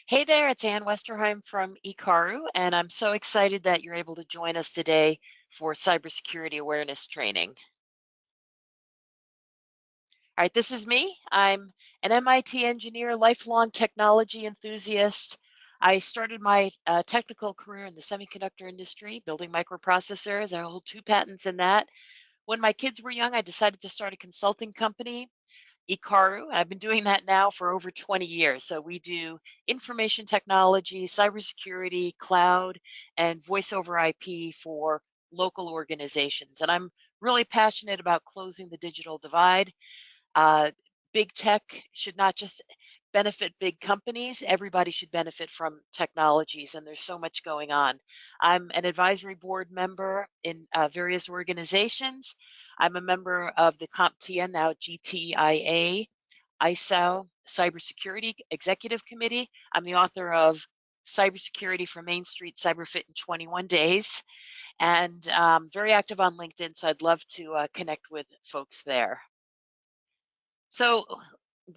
Hey there, it's Ann Westerheim from Ekaru, and I'm so excited that you're able to join us today for cybersecurity awareness training. All right, this is me. I'm an MIT engineer, lifelong technology enthusiast. I started my technical career in the semiconductor industry, building microprocessors. I hold 2 patents in that. When my kids were young, I decided to start a consulting company, Ekaru. I've been doing that now for over 20 years. So we do information technology, cybersecurity, cloud, and voice over IP for local organizations. And I'm really passionate about closing the digital divide. Uh, Big tech should not just benefit big companies. Everybody should benefit from technologies, and there's so much going on. I'm an advisory board member in various organizations. I'm a member of the CompTIA, now GTIA, ISO Cybersecurity Executive Committee. I'm the author of Cybersecurity for Main Street CyberFit in 21 Days, and very active on LinkedIn, so I'd love to connect with folks there. So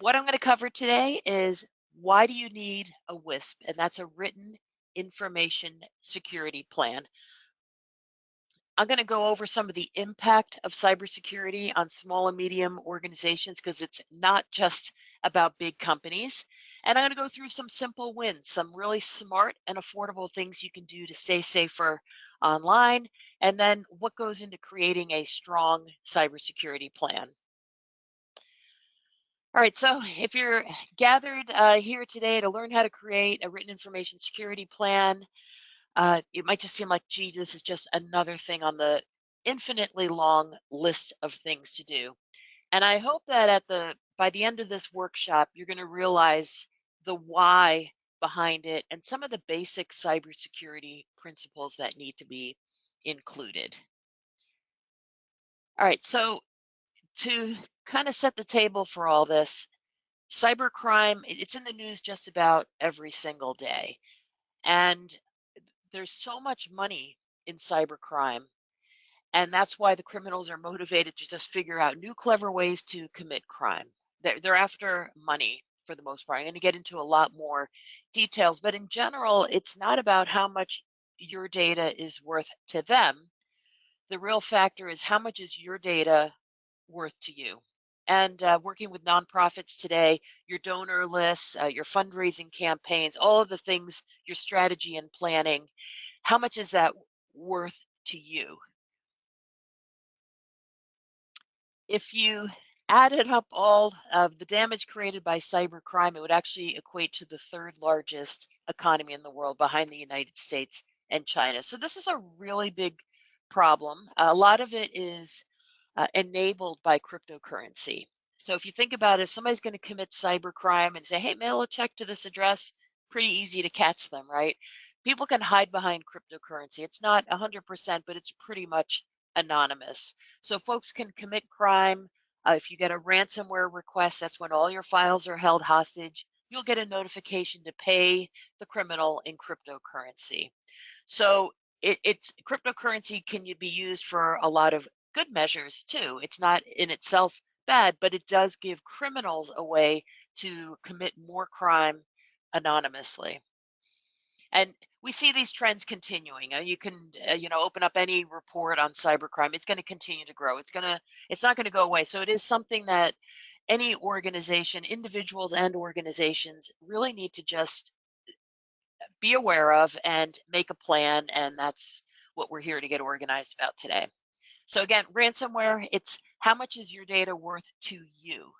what I'm going to cover today is why do you need a WISP? And that's a written information security plan. I'm going to go over some of the impact of cybersecurity on small and medium organizations because it's not just about big companies. And I'm going to go through some simple wins, some really smart and affordable things you can do to stay safer online, and then what goes into creating a strong cybersecurity plan. All right, so if you're gathered here today to learn how to create a written information security plan, it might just seem like, gee, this is just another thing on the infinitely long list of things to do. And I hope that by the end of this workshop, you're going to realize the why behind it and some of the basic cybersecurity principles that need to be included. All right, so to kind of set the table for all this, cybercrime, it's in the news just about every single day. And there's so much money in cybercrime. And that's why the criminals are motivated to just figure out new clever ways to commit crime. They're after money for the most part. I'm going to get into a lot more details, but in general, it's not about how much your data is worth to them. The real factor is how much is your data worth to you. And working with nonprofits today, your donor lists, your fundraising campaigns, all of the things, your strategy and planning, how much is that worth to you? If you added up all of the damage created by cybercrime, it would actually equate to the third largest economy in the world behind the United States and China. So this is a really big problem. A lot of it is enabled by cryptocurrency. So if you think about it, if somebody's going to commit cybercrime and say, hey, mail a check to this address, pretty easy to catch them, right? People can hide behind cryptocurrency. It's not 100%, but it's pretty much anonymous. So folks can commit crime. If you get a ransomware request, that's when all your files are held hostage. You'll get a notification to pay the criminal in cryptocurrency. So it's cryptocurrency can be used for a lot of good measures too. It's not in itself bad, but it does give criminals a way to commit more crime anonymously. And we see these trends continuing. You can, open up any report on cybercrime. It's going to continue to grow. It's not going to go away. So it is something that any organization, individuals and organizations really need to just be aware of and make a plan. And that's what we're here to get organized about today. So again, ransomware, it's how much is your data worth to you?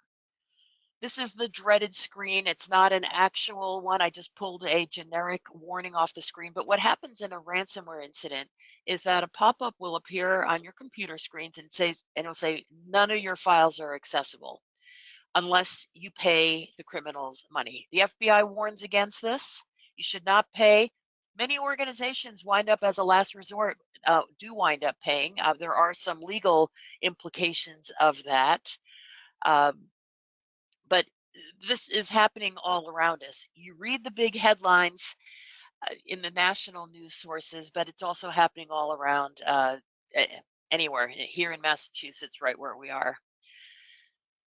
This is the dreaded screen. It's not an actual one. I just pulled a generic warning off the screen. But what happens in a ransomware incident is that a pop-up will appear on your computer screens and it'll say none of your files are accessible unless you pay the criminals money. The FBI warns against this. You should not pay. Many organizations wind up as a last resort, do wind up paying. There are some legal implications of that. But this is happening all around us. You read the big headlines in the national news sources, but it's also happening all around anywhere here in Massachusetts, right where we are.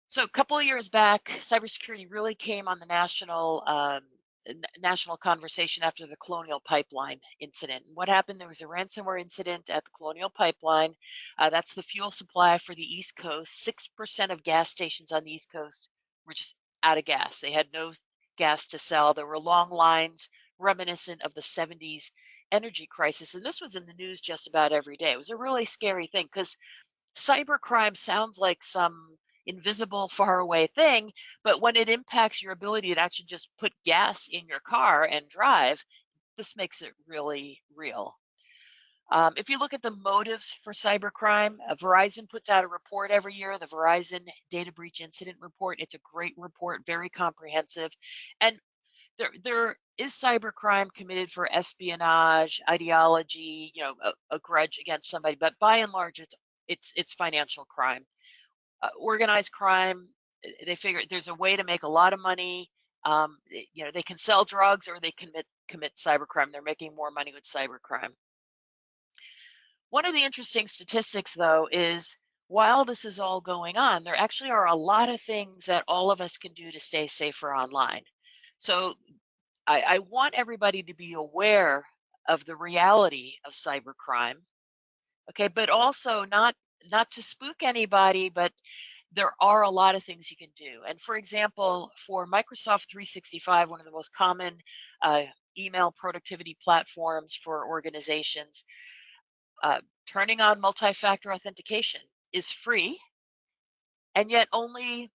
So a couple of years back, cybersecurity really came on the national national conversation after the Colonial Pipeline incident. And what happened? There was a ransomware incident at the Colonial Pipeline. That's the fuel supply for the East Coast. 6% of gas stations on the East Coast were just out of gas. They had no gas to sell. There were long lines reminiscent of the 70s energy crisis. And this was in the news just about every day. It was a really scary thing because cybercrime sounds like some invisible, faraway thing, but when it impacts your ability to actually just put gas in your car and drive, this makes it really real. If you look at the motives for cybercrime, Verizon puts out a report every year, the Verizon Data Breach Incident Report. It's a great report, very comprehensive. And there is cybercrime committed for espionage, ideology, a grudge against somebody, but by and large, it's financial crime. Organized crime, they figure there's a way to make a lot of money. They can sell drugs or they commit cybercrime. They're making more money with cybercrime. One of the interesting statistics, though, is while this is all going on, there actually are a lot of things that all of us can do to stay safer online. So I want everybody to be aware of the reality of cybercrime, okay, but also not to spook anybody, but there are a lot of things you can do. And for example, for Microsoft 365, one of the most common email productivity platforms for organizations, turning on multi-factor authentication is free, and yet only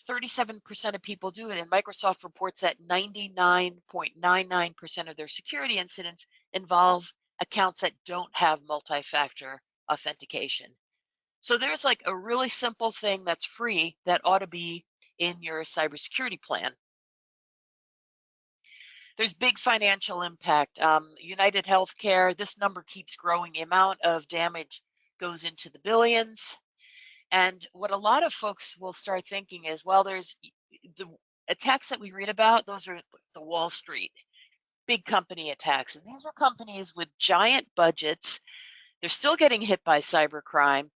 37% of people do it. And Microsoft reports that 99.99% of their security incidents involve accounts that don't have multi-factor authentication. So there's like a really simple thing that's free that ought to be in your cybersecurity plan. There's big financial impact. United Healthcare, this number keeps growing. The amount of damage goes into the billions. And what a lot of folks will start thinking is, well, there's the attacks that we read about, those are the Wall Street, big company attacks. And these are companies with giant budgets. They're still getting hit by cybercrime.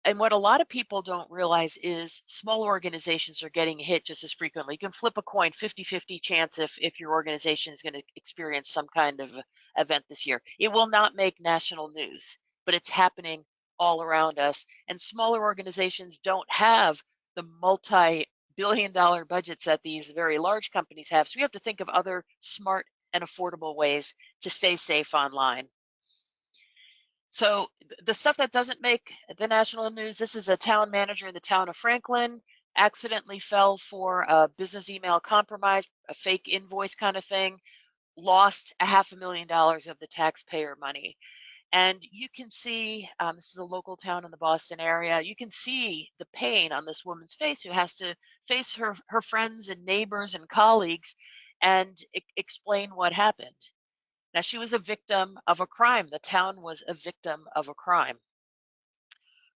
And what a lot of people don't realize is small organizations are getting hit just as frequently. You can flip a coin, 50-50 chance if your organization is going to experience some kind of event this year. It will not make national news, but it's happening all around us. And smaller organizations don't have the multi-billion-dollar budgets that these very large companies have. So we have to think of other smart and affordable ways to stay safe online. So the stuff that doesn't make the national news, this is a town manager in the town of Franklin, accidentally fell for a business email compromise, a fake invoice kind of thing, lost $500,000 of the taxpayer money. And you can see, this is a local town in the Boston area, you can see the pain on this woman's face who has to face her friends and neighbors and colleagues and explain what happened. Now, she was a victim of a crime. The town was a victim of a crime.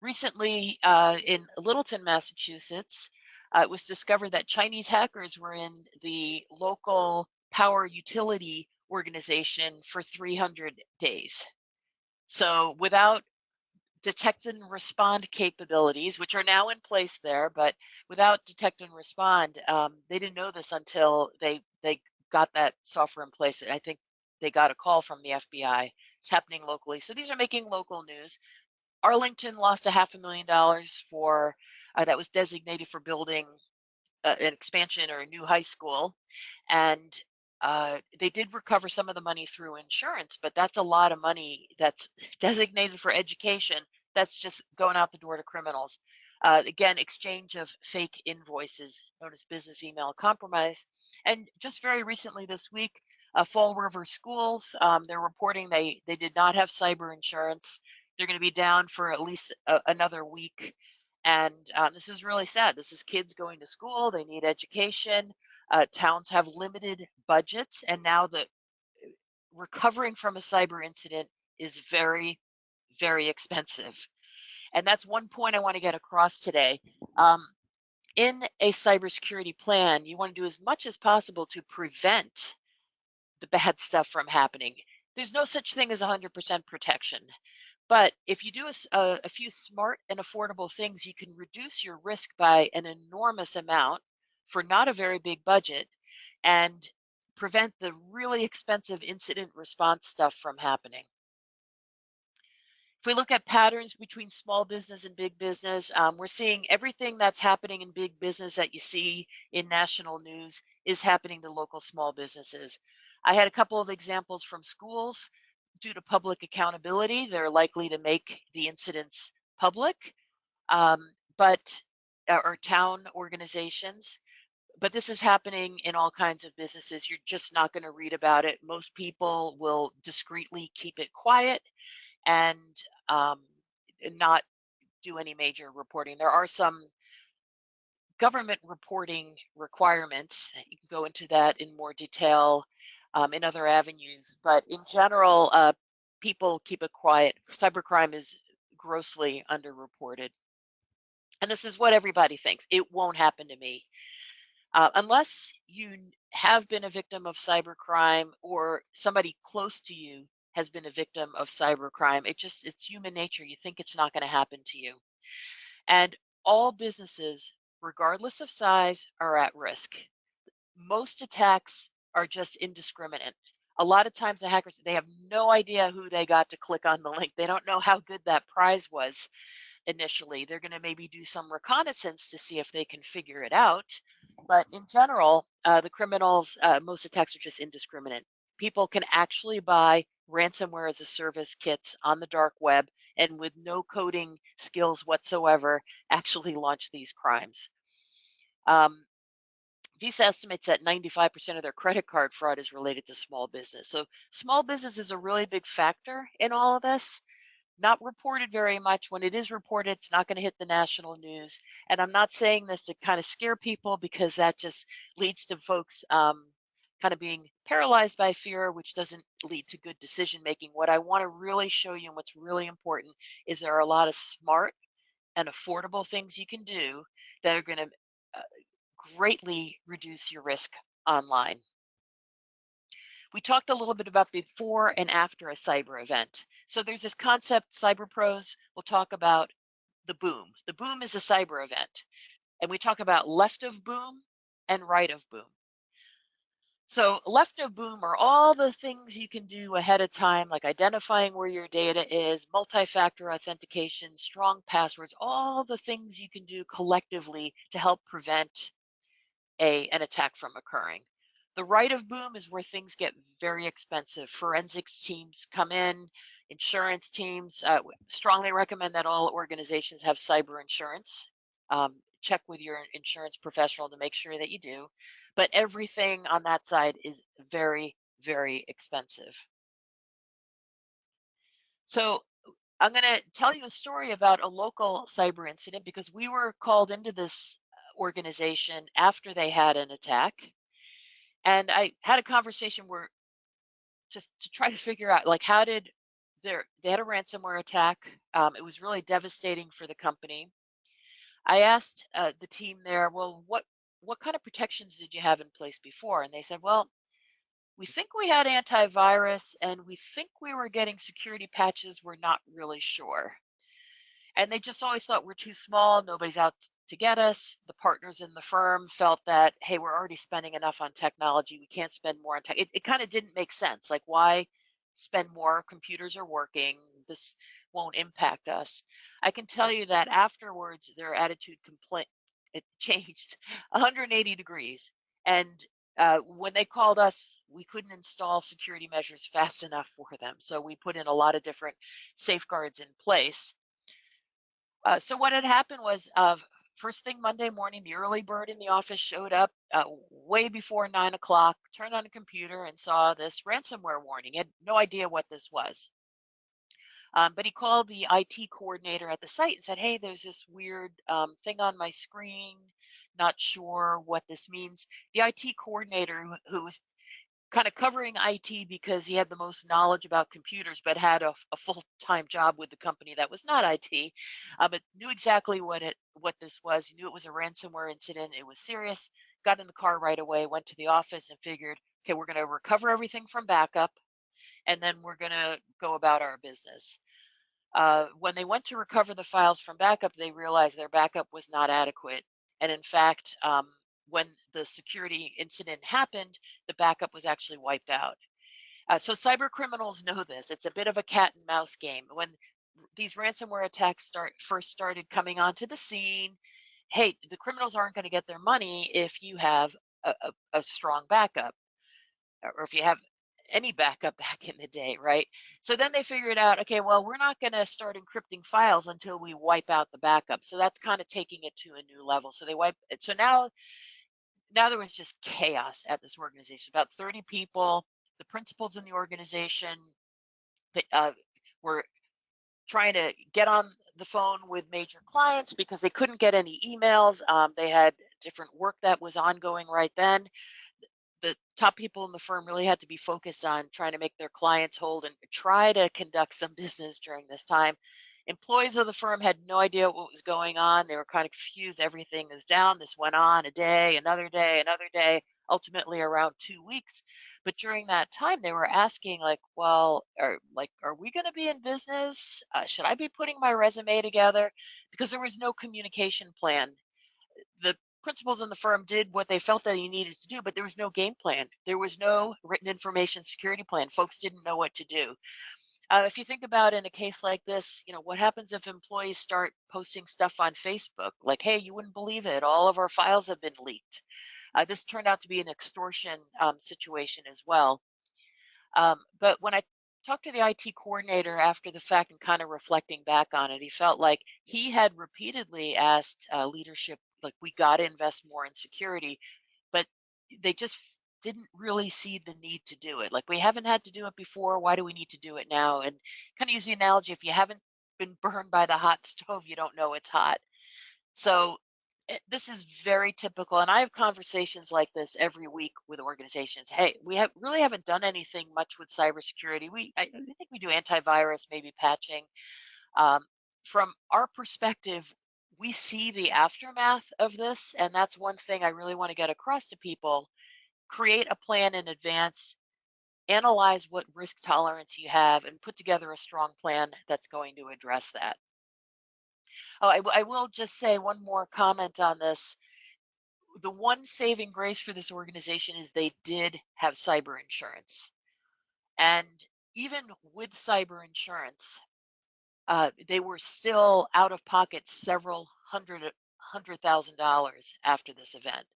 Recently, in Littleton, Massachusetts, it was discovered that Chinese hackers were in the local power utility organization for 300 days. So without detect and respond capabilities, which are now in place there, but without detect and respond, they didn't know this until they got that software in place. I think they got a call from the FBI. It's happening locally. So these are making local news. Arlington lost $500,000 for that was designated for building an expansion or a new high school. And they did recover some of the money through insurance, but that's a lot of money that's designated for education. That's just going out the door to criminals. Again, exchange of fake invoices known as business email compromise. And just very recently this week, Fall River Schools, they're reporting they did not have cyber insurance. They're going to be down for at least another week. And this is really sad. This is kids going to school. They need education. Towns have limited budgets. And now the recovering from a cyber incident is very, very expensive. And that's one point I want to get across today. In a cybersecurity plan, you want to do as much as possible to prevent the bad stuff from happening. There's no such thing as 100% protection. But if you do a few smart and affordable things, you can reduce your risk by an enormous amount for not a very big budget. And prevent the really expensive incident response stuff from happening. If we look at patterns between small business and big business, we're seeing everything that's happening in big business that you see in national news is happening to local small businesses. I had a couple of examples from schools. Due to public accountability, they're likely to make the incidents public, but or town organizations. But this is happening in all kinds of businesses. You're just not going to read about it. Most people will discreetly keep it quiet and um, not do any major reporting. There are some government reporting requirements. You can go into that in more detail in other avenues, but in general, people keep it quiet. Cybercrime is grossly underreported. And this is what everybody thinks. It won't happen to me. Unless you have been a victim of cybercrime or somebody close to you has been a victim of cybercrime, it's human nature. You think it's not going to happen to you. And all businesses, regardless of size, are at risk. Most attacks are just indiscriminate. A lot of times the hackers, they have no idea who they got to click on the link. They don't know how good that prize was initially. They're going to maybe do some reconnaissance to see if they can figure it out. But in general, the criminals, most attacks are just indiscriminate. People can actually buy ransomware as a service kits on the dark web and with no coding skills whatsoever actually launch these crimes. Visa estimates that 95% of their credit card fraud is related to small business. So small business is a really big factor in all of this. Not reported very much. When it is reported, it's not going to hit the national news. And I'm not saying this to kind of scare people because that just leads to folks kind of being paralyzed by fear, which doesn't lead to good decision making. What I want to really show you and what's really important is there are a lot of smart and affordable things you can do that are going to greatly reduce your risk online. We talked a little bit about before and after a cyber event. So there's this concept, cyber pros will talk about the boom. The boom is a cyber event. And we talk about left of boom and right of boom. So left of boom are all the things you can do ahead of time, like identifying where your data is, multi-factor authentication, strong passwords, all the things you can do collectively to help prevent an attack from occurring. The right of boom is where things get very expensive. Forensics teams come in, insurance teams. Strongly recommend that all organizations have cyber insurance. Check with your insurance professional to make sure that you do. But everything on that side is very, very expensive. So I'm going to tell you a story about a local cyber incident because we were called into this organization after they had an attack. And I had a conversation where just to try to figure out like how did they had a ransomware attack. It was really devastating for the company. I asked the team there, well, what kind of protections did you have in place before? And they said, well, we think we had antivirus and we think we were getting security patches. We're not really sure. And they just always thought we're too small. Nobody's out to get us. The partners in the firm felt that, hey, we're already spending enough on technology. We can't spend more on tech. It kind of didn't make sense. Like, why spend more? Computers are working. This won't impact us. I can tell you that afterwards, their attitude it changed 180 degrees. And when they called us, we couldn't install security measures fast enough for them. So we put in a lot of different safeguards in place. So what had happened was first thing Monday morning, the early bird in the office showed up way before 9 o'clock, turned on a computer and saw this ransomware warning. He had no idea what this was. But he called the IT coordinator at the site and said, hey, there's this weird thing on my screen. Not sure what this means. The IT coordinator, who was kind of covering IT because he had the most knowledge about computers, but had a full-time job with the company that was not IT, but knew exactly what this was. He knew it was a ransomware incident. It was serious. Got in the car right away, went to the office, and figured, okay, we're going to recover everything from backup, and then we're going to go about our business. When they went to recover the files from backup, they realized their backup was not adequate, and in fact, when the security incident happened, the backup was actually wiped out. So cyber criminals know this. It's a bit of a cat and mouse game. When these ransomware attacks first started coming onto the scene, hey, the criminals aren't going to get their money if you have a strong backup, or if you have any backup back in the day, right? So then they figured out, okay, well, we're not going to start encrypting files until we wipe out the backup. So that's kind of taking it to a new level. So they wipe it. So now there was just chaos at this organization. About 30 people, the principals in the organization that were trying to get on the phone with major clients because they couldn't get any emails. They had different work that was ongoing right then. The top people in the firm really had to be focused on trying to make their clients hold and try to conduct some business during this time. Employees of the firm had no idea what was going on. They were kind of confused. Everything is down. This went on a day, another day, ultimately around 2 weeks. But during that time, they were asking, like, well, are we going to be in business? Should I be putting my resume together? Because there was no communication plan. The principals in the firm did what they felt that he needed to do, but there was no game plan. There was no written information security plan. Folks didn't know what to do. If you think about in a case like this, what happens if employees start posting stuff on Facebook like, hey, you wouldn't believe it, all of our files have been leaked. This turned out to be an extortion situation as well. But when I talked to the IT coordinator after the fact and kind of reflecting back on it, he felt like he had repeatedly asked leadership, like, we got to invest more in security, but they just didn't really see the need to do it. Like, we haven't had to do it before. Why do we need to do it now? And kind of use the analogy, if you haven't been burned by the hot stove, you don't know it's hot. So this is very typical, and I have conversations like this every week with organizations. Hey, we really haven't done anything much with cybersecurity. I think we do antivirus, maybe patching. Um, from our perspective, we see the aftermath of this, and that's one thing I really want to get across to people. Create a plan in advance, analyze what risk tolerance you have, and put together a strong plan that's going to address that. Oh, I will just say one more comment on this. The one saving grace for this organization is they did have cyber insurance. And even with cyber insurance, they were still out of pocket several $100,000 after this event.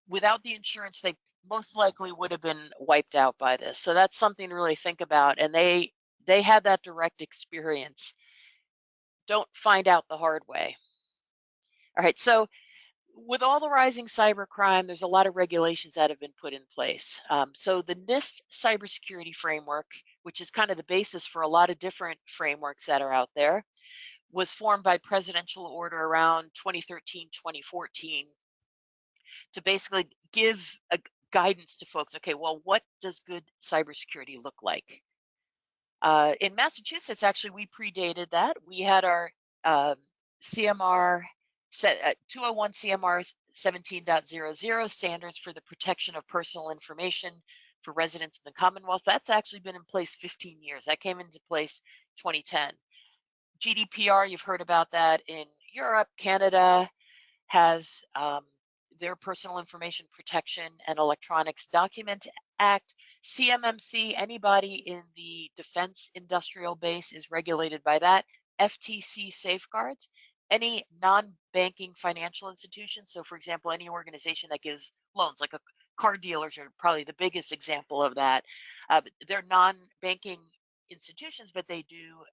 Without the insurance, they most likely would have been wiped out by this. So that's something to really think about. And they had that direct experience. Don't find out the hard way. All right, so with all the rising cybercrime, there's a lot of regulations that have been put in place. So the NIST cybersecurity framework, which is kind of the basis for a lot of different frameworks that are out there, was formed by presidential order around 2013, 2014 to basically give a guidance to folks. Okay, well, what does good cybersecurity look like? In Massachusetts, actually, we predated that. We had our CMR 201 CMR 17.00 standards for the protection of personal information for residents in the Commonwealth. That's actually been in place 15 years. That came into place 2010. GDPR, you've heard about that in Europe. Canada has their Personal Information Protection and Electronics Document Act. CMMC, anybody in the defense industrial base is regulated by that. FTC safeguards. Any non-banking financial institution, so for example, any organization that gives loans, like car dealers are probably the biggest example of that. They're non-banking institutions, but they do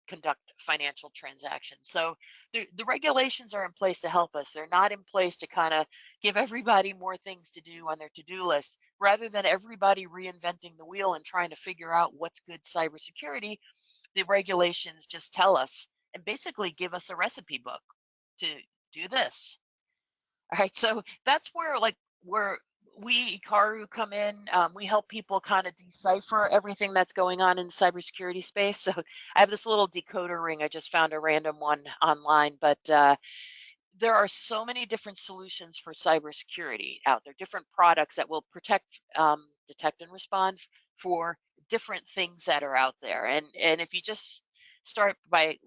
conduct financial transactions. So the regulations are in place to help us. They're not in place to kind of give everybody more things to do on their to-do list. Rather than everybody reinventing the wheel and trying to figure out what's good cybersecurity, the regulations just tell us and basically give us a recipe book to do this. All right, so that's where we Ekaru come in. We help people kind of decipher everything that's going on in the cybersecurity space. So I have this little decoder ring. I just found a random one online, but there are so many different solutions for cybersecurity out there, different products that will protect, detect, and respond for different things that are out there. And if you just start by,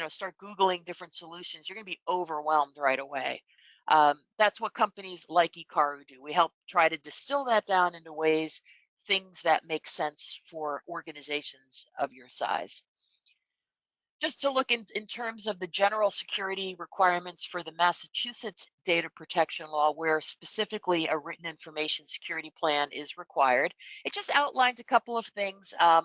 start Googling different solutions, you're going to be overwhelmed right away. That's what companies like Ekaru do. We help try to distill that down into ways, things that make sense for organizations of your size. Just to look in terms of the general security requirements for the Massachusetts data protection law, where specifically a written information security plan is required. It just outlines a couple of things, and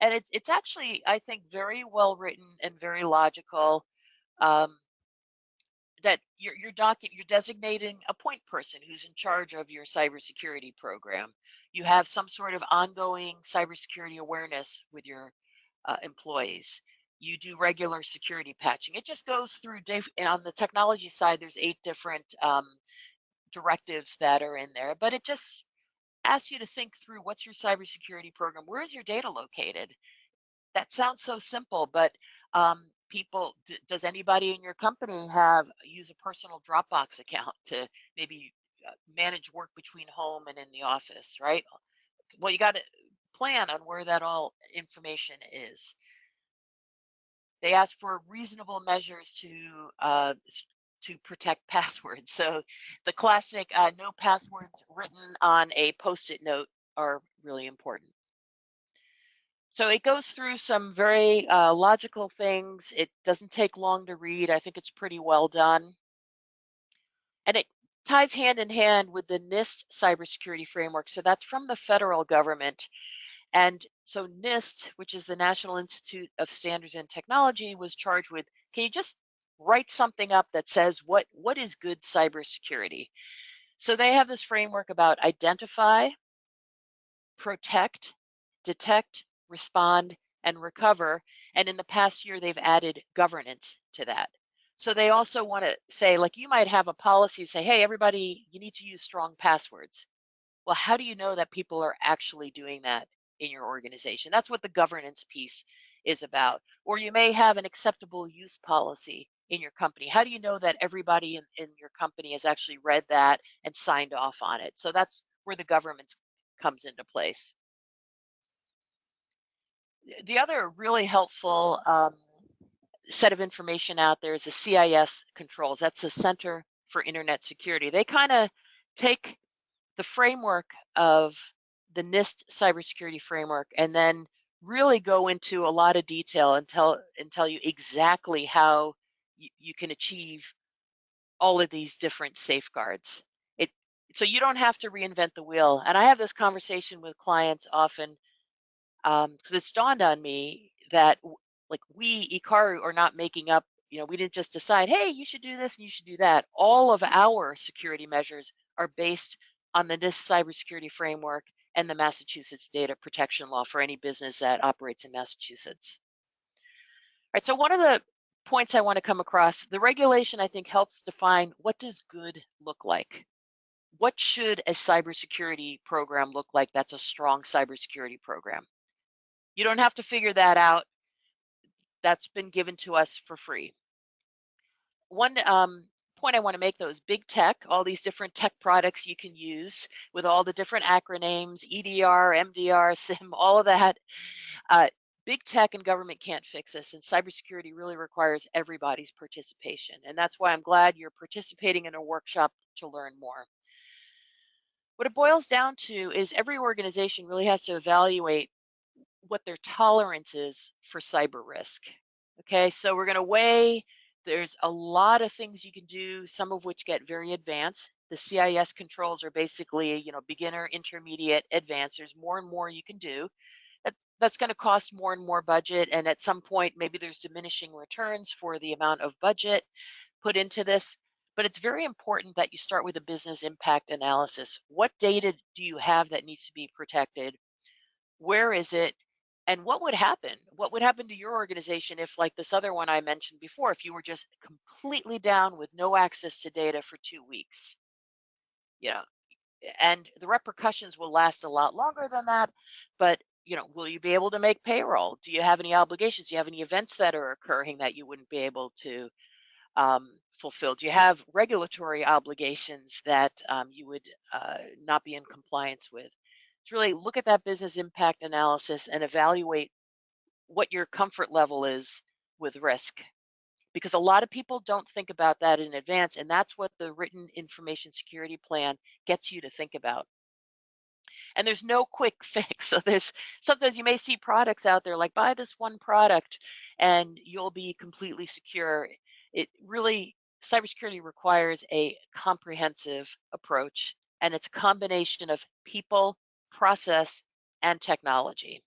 it's actually, I think, very well written and very logical. Um, that you're designating a point person who's in charge of your cybersecurity program. You have some sort of ongoing cybersecurity awareness with your employees. You do regular security patching. It just goes through, and on the technology side, there's 8 different directives that are in there, but it just asks you to think through what's your cybersecurity program, where is your data located. That sounds so simple, but people, does anybody in your company use a personal Dropbox account to maybe manage work between home and in the office, right? Well, you got to plan on where that all information is. They ask for reasonable measures to protect passwords. So the classic no passwords written on a Post-it note are really important. So it goes through some very logical things. It doesn't take long to read. I think it's pretty well done. And it ties hand in hand with the NIST cybersecurity framework. So that's from the federal government. And so NIST, which is the National Institute of Standards and Technology, was charged with, can you just write something up that says what is good cybersecurity? So they have this framework about identify, protect, detect, respond, and recover. And in the past year, they've added governance to that. So they also want to say, like, you might have a policy say, hey, everybody, you need to use strong passwords. Well, how do you know that people are actually doing that in your organization? That's what the governance piece is about. Or you may have an acceptable use policy in your company. How do you know that everybody in your company has actually read that and signed off on it? So that's where the governance comes into place. The other really helpful set of information out there is the CIS controls. That's the Center for Internet Security. They kind of take the framework of the NIST cybersecurity framework and then really go into a lot of detail and tell you exactly how you can achieve all of these different safeguards. It so you don't have to reinvent the wheel. And I have this conversation with clients often because it's dawned on me that like we Ekaru are not making up. We didn't just decide, hey, you should do this and you should do that. All of our security measures are based on the NIST cybersecurity framework and the Massachusetts data protection law for any business that operates in Massachusetts. All right, so one of the points I want to come across, the regulation I think helps define what does good look like. What should a cybersecurity program look like that's a strong cybersecurity program? You don't have to figure that out. That's been given to us for free. One point I want to make though is big tech, all these different tech products you can use with all the different acronyms, EDR, MDR, SIM, all of that. Big tech and government can't fix this, and cybersecurity really requires everybody's participation. And that's why I'm glad you're participating in a workshop to learn more. What it boils down to is every organization really has to evaluate what their tolerance is for cyber risk. Okay, so we're going to weigh, there's a lot of things you can do, some of which get very advanced. The CIS controls are basically, beginner, intermediate, advanced. There's more and more you can do. That's going to cost more and more budget. And at some point, maybe there's diminishing returns for the amount of budget put into this. But it's very important that you start with a business impact analysis. What data do you have that needs to be protected? Where is it? And what would happen? What would happen to your organization if, like this other one I mentioned before, if you were just completely down with no access to data for 2 weeks? You know, and the repercussions will last a lot longer than that. But, will you be able to make payroll? Do you have any obligations? Do you have any events that are occurring that you wouldn't be able to fulfill? Do you have regulatory obligations that you would not be in compliance with? To really look at that business impact analysis and evaluate what your comfort level is with risk. because a lot of people don't think about that in advance, and that's what the written information security plan gets you to think about. And there's no quick fix. So there's sometimes you may see products out there like buy this one product and you'll be completely secure. It really cybersecurity requires a comprehensive approach, and it's a combination of people, process, and technology.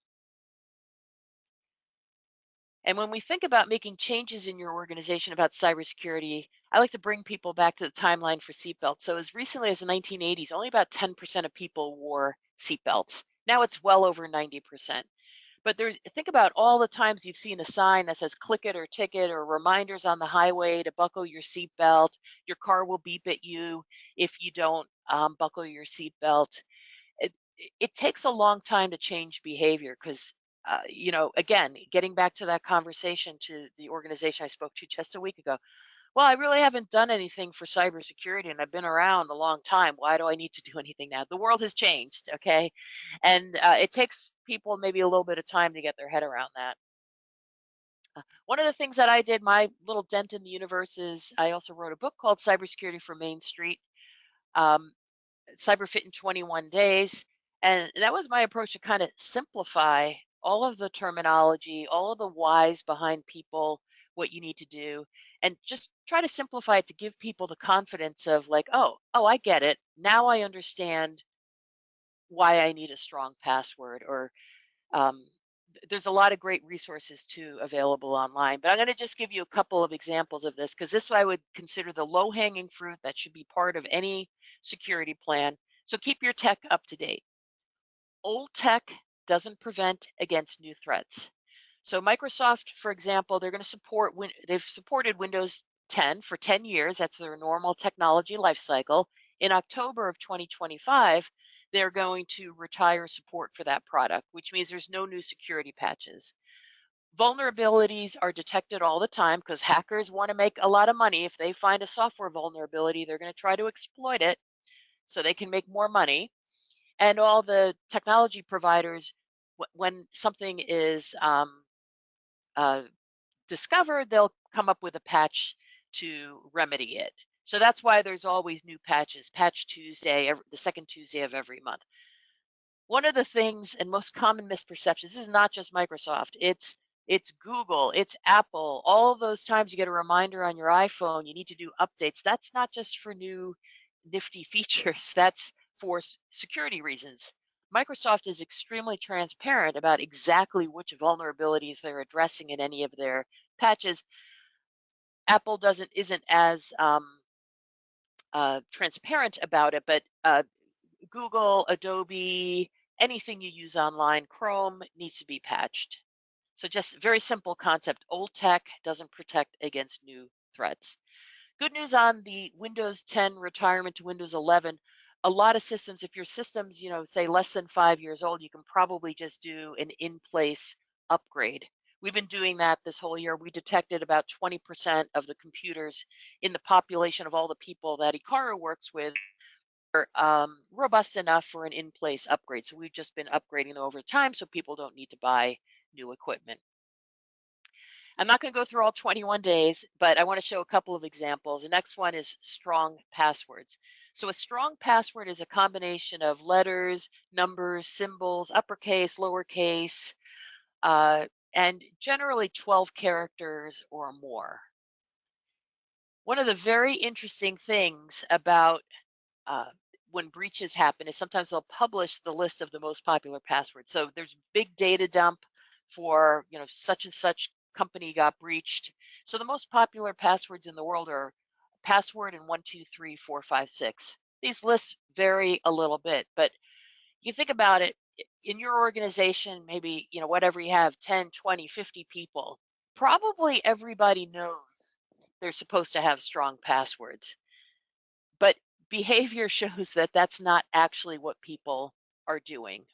And when we think about making changes in your organization about cybersecurity, I like to bring people back to the timeline for seatbelts. So as recently as the 1980s, only about 10% of people wore seatbelts. Now it's well over 90%. But think about all the times you've seen a sign that says click it or ticket or reminders on the highway to buckle your seatbelt. Your car will beep at you if you don't buckle your seatbelt. It takes a long time to change behavior because again, getting back to that conversation to the organization I spoke to just a week ago, well, I really haven't done anything for cybersecurity and I've been around a long time. Why do I need to do anything now? The world has changed, okay? And it takes people maybe a little bit of time to get their head around that. One of the things that I did, my little dent in the universe, is I also wrote a book called Cybersecurity for Main Street. Um, Cyberfit in 21 days. And that was my approach to kind of simplify all of the terminology, all of the whys behind people, what you need to do, and just try to simplify it to give people the confidence of like, oh, I get it. Now I understand why I need a strong password. Or there's a lot of great resources too available online. But I'm going to just give you a couple of examples of this because this I would consider the low hanging fruit that should be part of any security plan. So keep your tech up to date. Old tech doesn't prevent against new threats. So Microsoft, for example, they're going to support they've supported Windows 10 for 10 years. That's their normal technology life cycle. In October of 2025, they're going to retire support for that product, which means there's no new security patches. Vulnerabilities are detected all the time because hackers want to make a lot of money. If they find a software vulnerability, they're going to try to exploit it so they can make more money. And all the technology providers, when something is discovered, they'll come up with a patch to remedy it. So that's why there's always new patches, Patch Tuesday, the second Tuesday of every month. One of the things and most common misperceptions, this is not just Microsoft, it's Google, it's Apple. All of those times you get a reminder on your iPhone, you need to do updates. That's not just for new nifty features, that's for security reasons. Microsoft is extremely transparent about exactly which vulnerabilities they're addressing in any of their patches. Apple isn't as transparent about it, but Google, Adobe, anything you use online, Chrome needs to be patched. So just very simple concept. Old tech doesn't protect against new threats. Good news on the Windows 10 retirement to Windows 11. A lot of systems, if your system's, say less than 5 years old, you can probably just do an in-place upgrade. We've been doing that this whole year. We detected about 20% of the computers in the population of all the people that Ekaru works with are robust enough for an in-place upgrade. So we've just been upgrading them over time so people don't need to buy new equipment. I'm not going to go through all 21 days, but I want to show a couple of examples. The next one is strong passwords. So a strong password is a combination of letters, numbers, symbols, uppercase, lowercase, and generally 12 characters or more. One of the very interesting things about when breaches happen is sometimes they'll publish the list of the most popular passwords. So there's big data dump for, such and such company got breached. So the most popular passwords in the world are password and 1, 2, 3, 4, 5, 6. These lists vary a little bit, but you think about it in your organization, maybe, whatever you have, 10, 20, 50 people, probably everybody knows they're supposed to have strong passwords. But behavior shows that that's not actually what people are doing.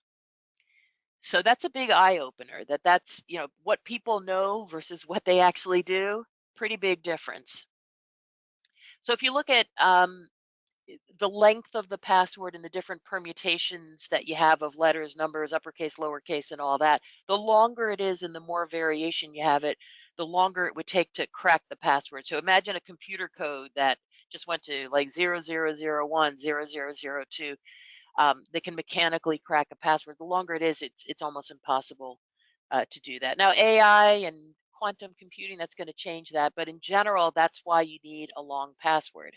So that's a big eye opener that's, what people know versus what they actually do, pretty big difference. So if you look at the length of the password and the different permutations that you have of letters, numbers, uppercase, lowercase, and all that, the longer it is and the more variation you have it, the longer it would take to crack the password. So imagine a computer code that just went to like 0001, 0002. They can mechanically crack a password. The longer it is, it's almost impossible to do that. Now, AI and quantum computing, that's going to change that. But in general, that's why you need a long password.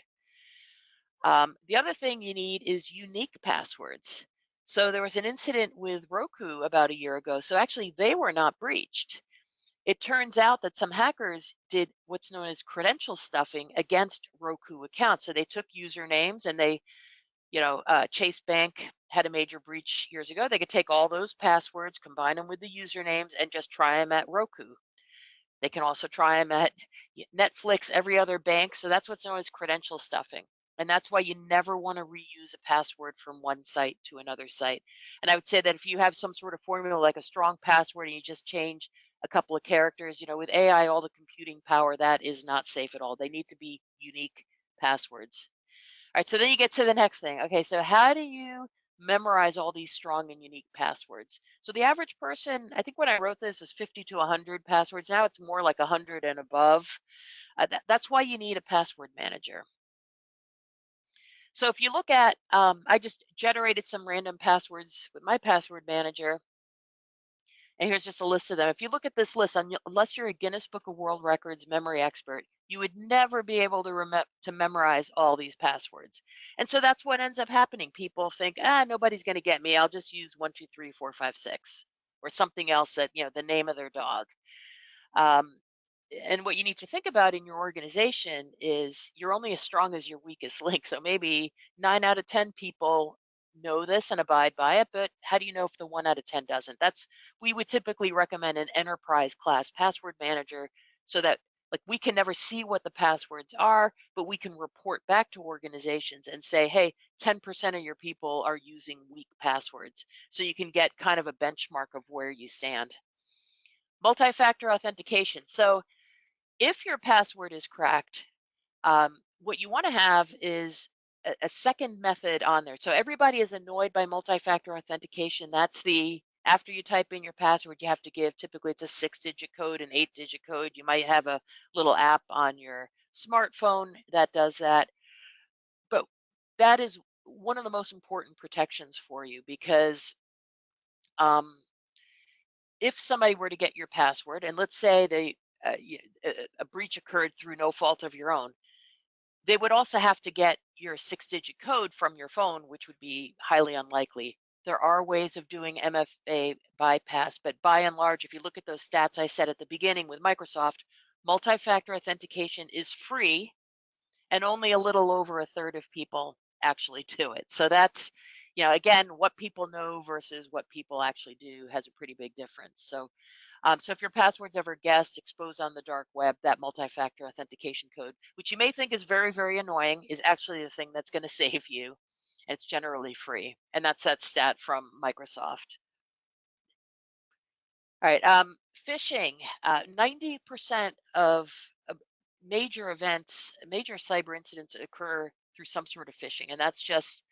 The other thing you need is unique passwords. So there was an incident with Roku about a year ago. So actually, they were not breached. It turns out that some hackers did what's known as credential stuffing against Roku accounts. So they took usernames and they, Chase Bank had a major breach years ago. They could take all those passwords, combine them with the usernames, and just try them at Roku. They can also try them at Netflix, every other bank. So that's what's known as credential stuffing. And that's why you never want to reuse a password from one site to another site. And I would say that if you have some sort of formula like a strong password and you just change a couple of characters, with AI, all the computing power, that is not safe at all. They need to be unique passwords. All right, so then you get to the next thing. Okay, so how do you memorize all these strong and unique passwords? So the average person, I think when I wrote this, is 50 to 100 passwords. Now it's more like 100 and above. That's why you need a password manager. So if you look at, I just generated some random passwords with my password manager. And here's just a list of them. If you look at this list, unless you're a Guinness Book of World Records memory expert, you would never be able to memorize all these passwords. And so that's what ends up happening. People think, nobody's going to get me. I'll just use 1, 2, 3, 4, 5, 6, or something else that, the name of their dog. And what you need to think about in your organization is you're only as strong as your weakest link. So maybe 9 out of 10 people know this and abide by it, but how do you know if the 1 out of 10 doesn't? We would typically recommend an enterprise class password manager so that like we can never see what the passwords are, but we can report back to organizations and say, hey, 10% of your people are using weak passwords. So you can get kind of a benchmark of where you stand. Multi-factor authentication. So if your password is cracked, what you want to have is a second method on there. So everybody is annoyed by multi-factor authentication. That's after you type in your password, you have to give, typically it's a 6-digit code, an 8-digit code. You might have a little app on your smartphone that does that. But that is one of the most important protections for you because if somebody were to get your password, and let's say a breach occurred through no fault of your own, they would also have to get your 6-digit code from your phone, which would be highly unlikely. There are ways of doing MFA bypass, but by and large, if you look at those stats I said at the beginning with Microsoft, multi-factor authentication is free, and only a little over a third of people actually do it. So that's, again, what people know versus what people actually do has a pretty big difference. So if your password's ever guessed, exposed on the dark web, that multi-factor authentication code, which you may think is very, very annoying, is actually the thing that's going to save you. And it's generally free. And that's that stat from Microsoft. All right, phishing. 90% of major events, major cyber incidents occur through some sort of phishing. And that's just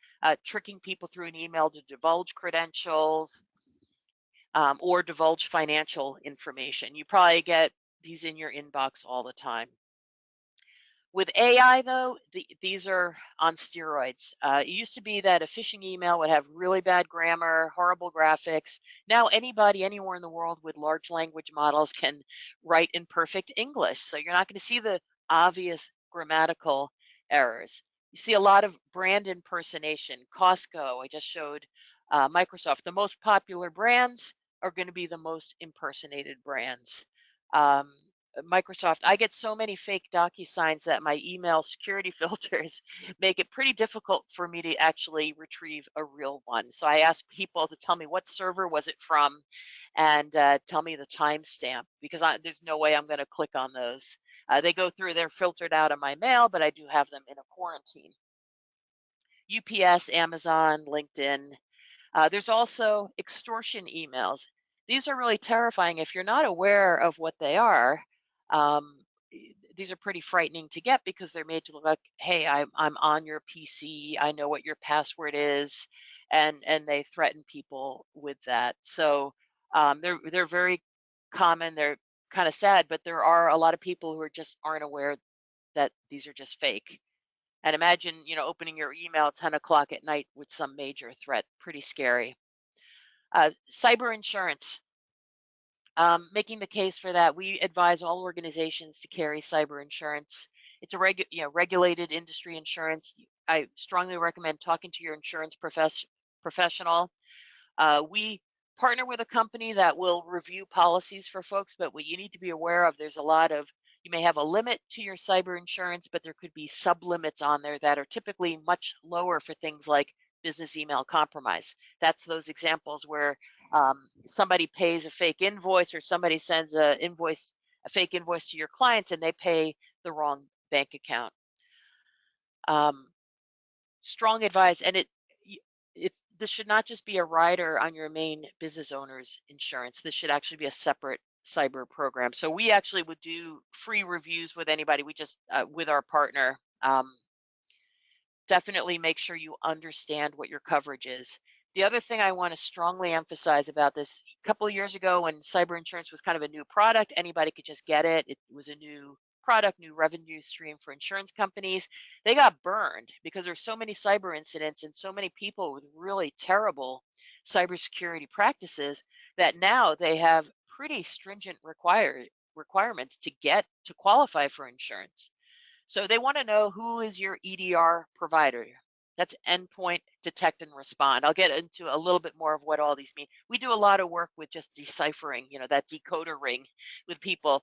tricking people through an email to divulge credentials, or divulge financial information. You probably get these in your inbox all the time. With AI, though, these are on steroids. It used to be that a phishing email would have really bad grammar, horrible graphics. Now, anybody, anywhere in the world with large language models can write in perfect English. So you're not going to see the obvious grammatical errors. You see a lot of brand impersonation. Costco, I just showed Microsoft. The most popular brands are going to be the most impersonated brands. Microsoft, I get so many fake DocuSigns that my email security filters make it pretty difficult for me to actually retrieve a real one. So I ask people to tell me what server was it from and tell me the timestamp because there's no way I'm going to click on those. They go through, they're filtered out of my mail, but I do have them in a quarantine. UPS, Amazon, LinkedIn. There's also extortion emails. These are really terrifying if you're not aware of what they are. These are pretty frightening to get because they're made to look like, hey, I'm on your PC, I know what your password is, and they threaten people with that. So they're very common. They're kind of sad, but there are a lot of people who aren't aware that these are just fake. And imagine, opening your email at 10 o'clock at night with some major threat. Pretty scary. Cyber insurance. Making the case for that, we advise all organizations to carry cyber insurance. It's a regulated industry insurance. I strongly recommend talking to your insurance professional. We partner with a company that will review policies for folks, but what you need to be aware of, you may have a limit to your cyber insurance, but there could be sub-limits on there that are typically much lower for things like business email compromise. That's those examples where somebody pays a fake invoice, or somebody sends a fake invoice to your clients, and they pay the wrong bank account. Strong advice, and this should not just be a rider on your main business owner's insurance. This should actually be a separate cyber program. So we actually would do free reviews with anybody. We just with our partner. Definitely make sure you understand what your coverage is. The other thing I want to strongly emphasize about this, a couple of years ago when cyber insurance was kind of a new product, anybody could just get it. It was a new product, new revenue stream for insurance companies. They got burned because there's so many cyber incidents and so many people with really terrible cybersecurity practices that now they have pretty stringent requirements to qualify for insurance. So they want to know, who is your EDR provider? That's endpoint detect and respond. I'll get into a little bit more of what all these mean. We do a lot of work with just deciphering, that decoder ring with people.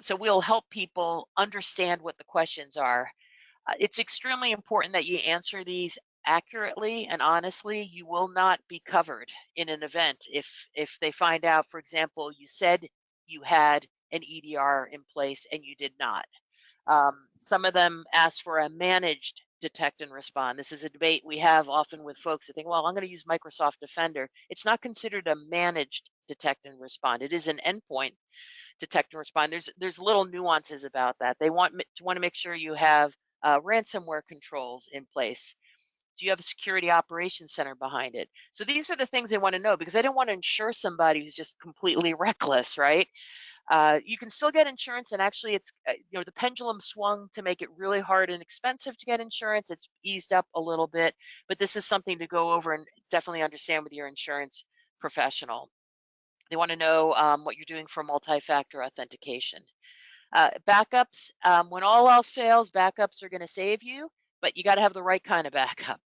So we'll help people understand what the questions are. It's extremely important that you answer these accurately and honestly. You will not be covered in an event if they find out, for example, you said you had an EDR in place and you did not. Some of them ask for a managed detect and respond. This is a debate we have often with folks that think, well, I'm going to use Microsoft Defender. It's not considered a managed detect and respond. It is an endpoint detect and respond. There's little nuances about that. They want to make sure you have ransomware controls in place. Do you have a security operations center behind it? So these are the things they want to know, because they don't want to insure somebody who's just completely reckless, right? You can still get insurance, and actually it's, the pendulum swung to make it really hard and expensive to get insurance. It's eased up a little bit, but this is something to go over and definitely understand with your insurance professional. They want to know what you're doing for multi-factor authentication. Backups, when all else fails, backups are going to save you, but you got to have the right kind of backup.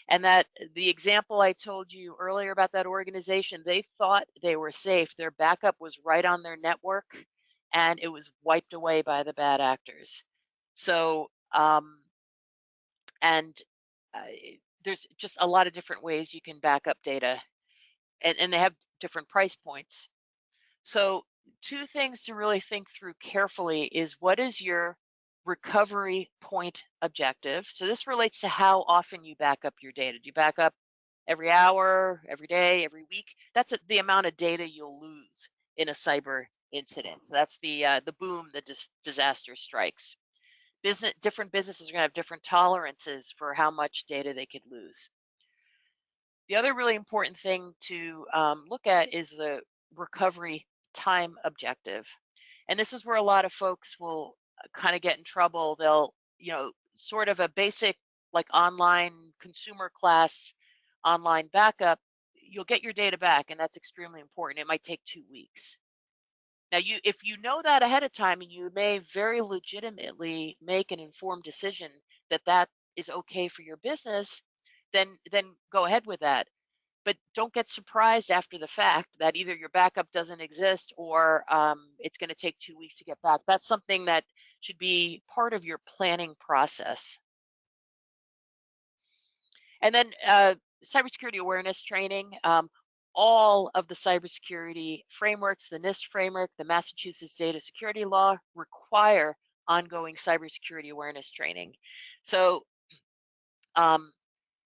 And that the example I told you earlier about that organization, they thought they were safe. Their backup was right on their network, and it was wiped away by the bad actors. So, there's just a lot of different ways you can back up data, and they have different price points. So 2 things to really think through carefully is, what is your recovery point objective? So this relates to how often you back up your data. Do you back up every hour, every day, every week? That's the amount of data you'll lose in a cyber incident. So that's the boom, the disaster strikes. Different businesses are going to have different tolerances for how much data they could lose. The other really important thing to look at is the recovery time objective. And this is where a lot of folks will kind of get in trouble. They'll, sort of a basic, like, online consumer class online backup, you'll get your data back, and that's extremely important. It might take 2 weeks. Now, if you know that ahead of time, and you may very legitimately make an informed decision that is okay for your business, then go ahead with that. But don't get surprised after the fact that either your backup doesn't exist, or it's going to take 2 weeks to get back. That's something that should be part of your planning process. And then cybersecurity awareness training. All of the cybersecurity frameworks, the NIST framework, the Massachusetts Data Security Law, require ongoing cybersecurity awareness training. So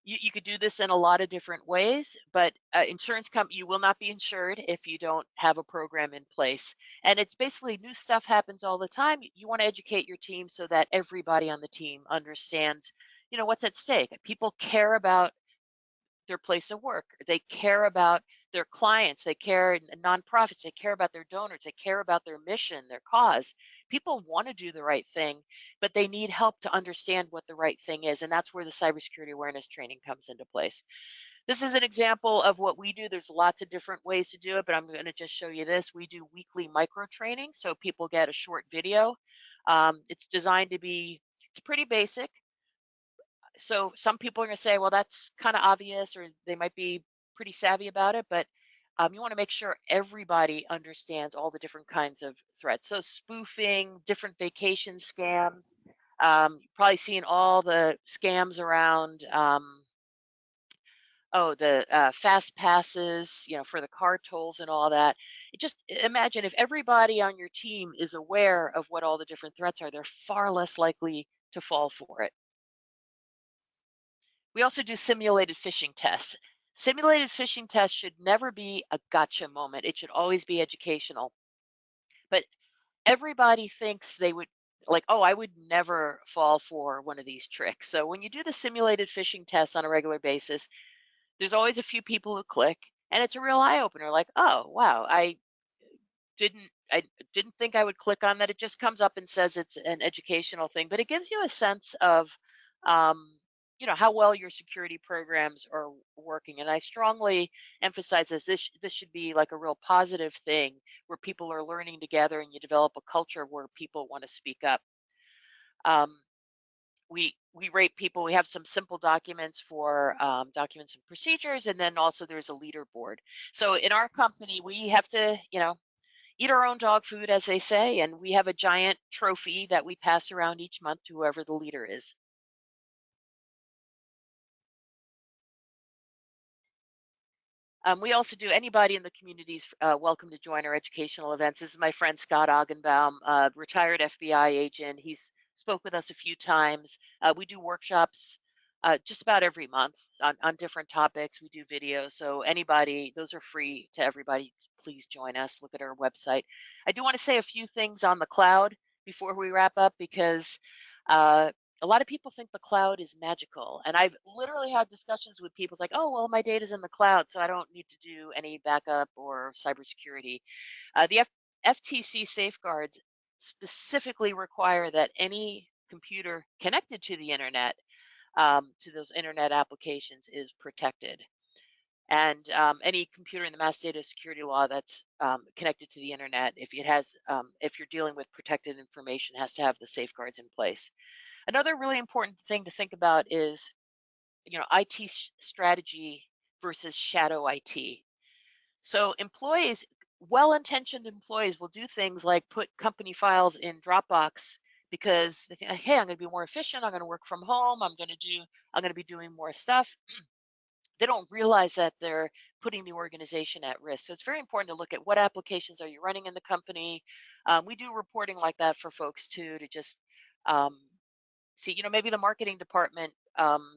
you could do this in a lot of different ways, but insurance company, you will not be insured if you don't have a program in place. And it's basically, new stuff happens all the time. You want to educate your team so that everybody on the team understands, what's at stake. People care about their place of work. They care about their clients, they care, and nonprofits, they care about their donors, they care about their mission, their cause. People want to do the right thing, but they need help to understand what the right thing is. And that's where the cybersecurity awareness training comes into place. This is an example of what we do. There's lots of different ways to do it, but I'm going to just show you this. We do weekly micro training, so people get a short video. It's designed to be, it's pretty basic. So some people are going to say, well, that's kind of obvious, or they might be pretty savvy about it, but you want to make sure everybody understands all the different kinds of threats. So spoofing, different vacation scams. You've probably seen all the scams around. Oh, the fast passes, for the car tolls and all that. Just imagine if everybody on your team is aware of what all the different threats are, they're far less likely to fall for it. We also do simulated phishing tests. Simulated phishing tests should never be a gotcha moment. It should always be educational. But everybody thinks they would, like, oh, I would never fall for one of these tricks. So when you do the simulated phishing tests on a regular basis, there's always a few people who click, and it's a real eye opener. Like, oh wow, I didn't think I would click on that. It just comes up and says it's an educational thing, but it gives you a sense of um, how well your security programs are working. And I strongly emphasize this should be like a real positive thing where people are learning together and you develop a culture where people want to speak up. Um, we rate people. We have some simple documents for documents and procedures, and then also there's a leaderboard. So in our company, we have to, eat our own dog food, as they say, and we have a giant trophy that we pass around each month to whoever the leader is. We also do, anybody in the community is welcome to join our educational events. This is my friend Scott Oggenbaum, retired FBI agent. He's spoke with us a few times. We do workshops just about every month on different topics. We do videos, so anybody, those are free to everybody. Please join us. Look at our website. I do want to say a few things on the cloud before we wrap up, because uh, a lot of people think the cloud is magical. And I've literally had discussions with people like, oh, well, my data's in the cloud, so I don't need to do any backup or cybersecurity. The FTC safeguards specifically require that any computer connected to the internet, to those internet applications, is protected. And any computer in the mass data security law that's connected to the internet, if it has, if you're dealing with protected information, has to have the safeguards in place. Another really important thing to think about is, IT strategy versus shadow IT. So employees, well-intentioned employees, will do things like put company files in Dropbox because they think, hey, I'm going to be more efficient. I'm going to work from home. I'm going to be doing more stuff. They don't realize that they're putting the organization at risk. So it's very important to look at what applications are you running in the company. We do reporting like that for folks too, to just um, see, maybe the marketing department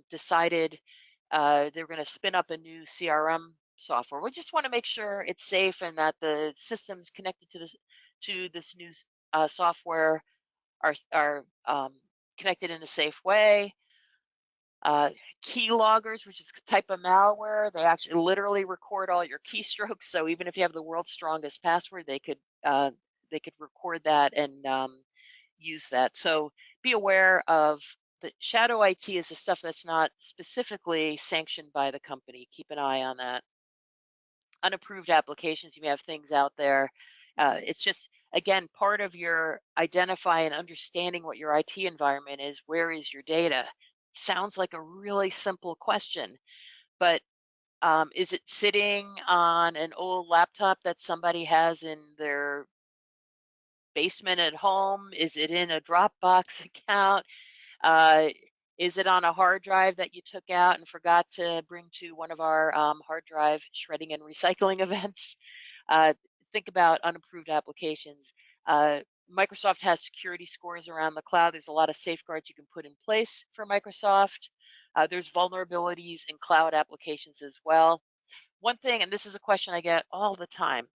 decided they're going to spin up a new CRM software. We just want to make sure it's safe and that the systems connected to this new software are connected in a safe way. Uh, Key loggers, which is a type of malware, they actually literally record all your keystrokes. So even if you have the world's strongest password, they could record that and use that. So be aware of the shadow IT is the stuff that's not specifically sanctioned by the company. Keep an eye on that. Unapproved applications, you may have things out there. It's just, again, part of your identify and understanding what your IT environment is. Where is your data? Sounds like a really simple question, but is it sitting on an old laptop that somebody has in their basement at home? Is it in a Dropbox account? Uh, is it on a hard drive that you took out and forgot to bring to one of our hard drive shredding and recycling events? Uh, think about unapproved applications. Uh, Microsoft has security scores around the cloud. There's a lot of safeguards you can put in place for Microsoft. There's vulnerabilities in cloud applications as well. One thing, and this is a question I get all the time,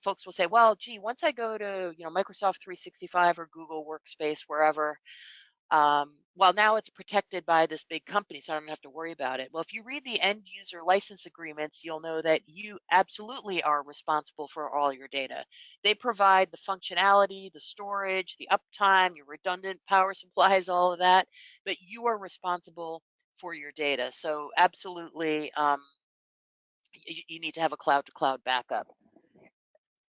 folks will say, well, gee, once I go to Microsoft 365 or Google Workspace, wherever, Well, now it's protected by this big company, so I don't have to worry about it. Well, if you read the end user license agreements, you'll know that you absolutely are responsible for all your data. They provide the functionality, the storage, the uptime, your redundant power supplies, all of that, but you are responsible for your data. So absolutely, you need to have a cloud to cloud backup.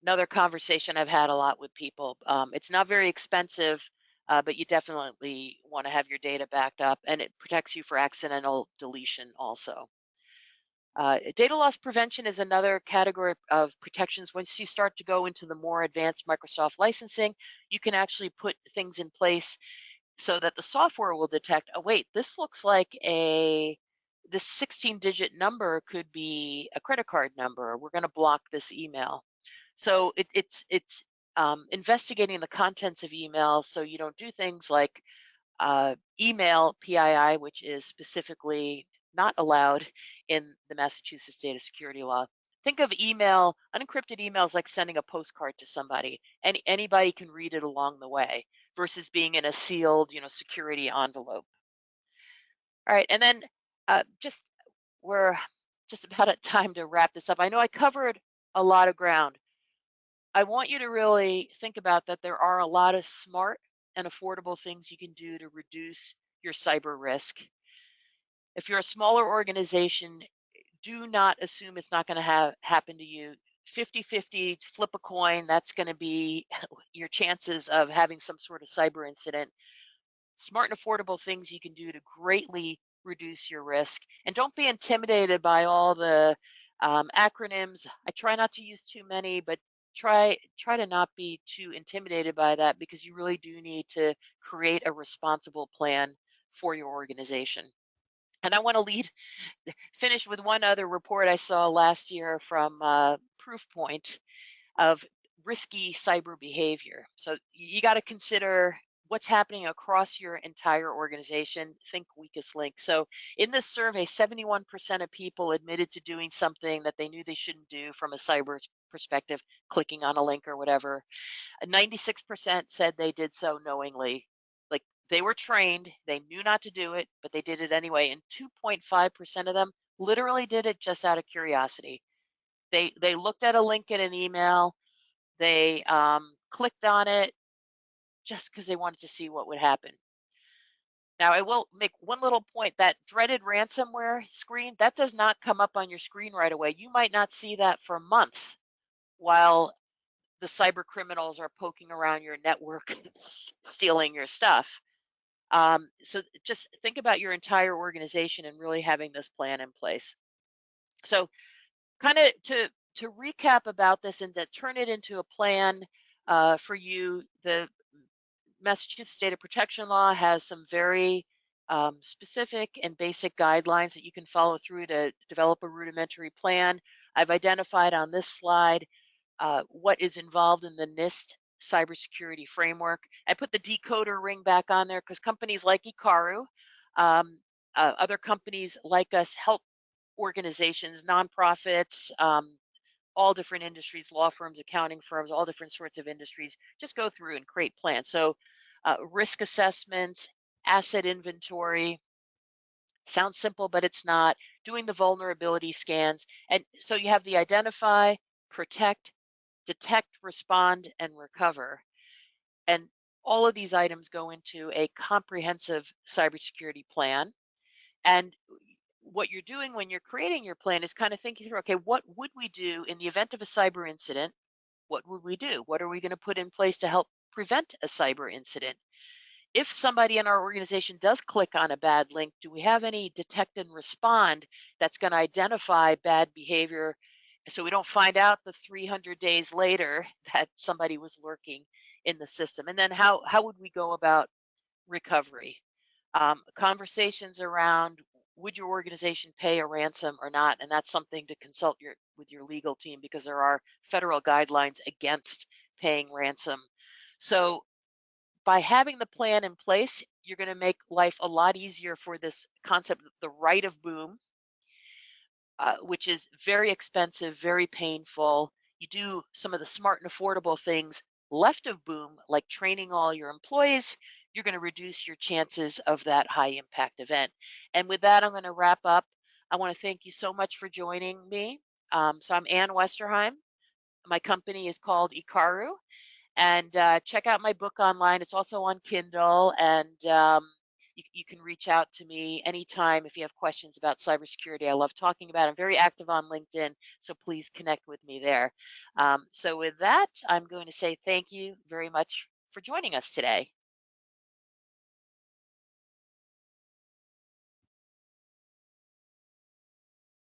Another conversation I've had a lot with people. It's not very expensive, but you definitely want to have your data backed up, and it protects you for accidental deletion also. Data loss prevention is another category of protections. Once you start to go into the more advanced Microsoft licensing, you can actually put things in place so that the software will detect, oh, wait, this looks like this 16-digit number could be a credit card number. We're going to block this email. So it's investigating the contents of email so you don't do things like email PII, which is specifically not allowed in the Massachusetts data security law. Think of email, unencrypted emails like sending a postcard to somebody. Anybody can read it along the way versus being in a sealed, security envelope. All right, and then we're just about at time to wrap this up. I know I covered a lot of ground. I want you to really think about that there are a lot of smart and affordable things you can do to reduce your cyber risk. If you're a smaller organization, do not assume it's not going to happen to you. 50-50, flip a coin, that's going to be your chances of having some sort of cyber incident. Smart and affordable things you can do to greatly reduce your risk. And don't be intimidated by all the acronyms. I try not to use too many, but try to not be too intimidated by that, because you really do need to create a responsible plan for your organization. And I want to finish with one other report I saw last year from Proofpoint of risky cyber behavior. So you got to consider what's happening across your entire organization. Think weakest link. So in this survey, 71% of people admitted to doing something that they knew they shouldn't do from a cyber perspective, clicking on a link or whatever. 96% said they did so knowingly. Like, they were trained, they knew not to do it, but they did it anyway. And 2.5% of them literally did it just out of curiosity. They looked at a link in an email, they clicked on it just because they wanted to see what would happen. Now, I will make one little point. That dreaded ransomware screen, that does not come up on your screen right away. You might not see that for months while the cyber criminals are poking around your network, stealing your stuff. So just think about your entire organization and really having this plan in place. So kind of to recap about this and to turn it into a plan for you, the Massachusetts Data Protection Law has some very specific and basic guidelines that you can follow through to develop a rudimentary plan. I've identified on this slide what is involved in the NIST cybersecurity framework. I put the decoder ring back on there because companies like Ekaru, other companies like us, help organizations, nonprofits, all different industries, law firms, accounting firms, all different sorts of industries, just go through and create plans. So risk assessment, asset inventory, sounds simple, but it's not. Doing the vulnerability scans. And so you have the identify, protect, detect, respond, and recover. And all of these items go into a comprehensive cybersecurity plan. And what you're doing when you're creating your plan is kind of thinking through, okay, what would we do in the event of a cyber incident? What would we do? What are we going to put in place to help prevent a cyber incident? If somebody in our organization does click on a bad link, do we have any detect and respond that's going to identify bad behavior so we don't find out the 300 days later that somebody was lurking in the system? And then how would we go about recovery? Conversations around, would your organization pay a ransom or not? And that's something to consult with your legal team, because there are federal guidelines against paying ransom. So by having the plan in place, you're going to make life a lot easier for this concept, the right of boom, which is very expensive, very painful. You do some of the smart and affordable things left of boom, like training all your employees, you're going to reduce your chances of that high impact event. And with that, I'm going to wrap up. I want to thank you so much for joining me. So I'm Ann Westerheim. My company is called Ekaru, and check out my book online. It's also on Kindle, and you can reach out to me anytime if you have questions about cybersecurity. I love talking about it. I'm very active on LinkedIn, so please connect with me there. So with that, I'm going to say thank you very much for joining us today.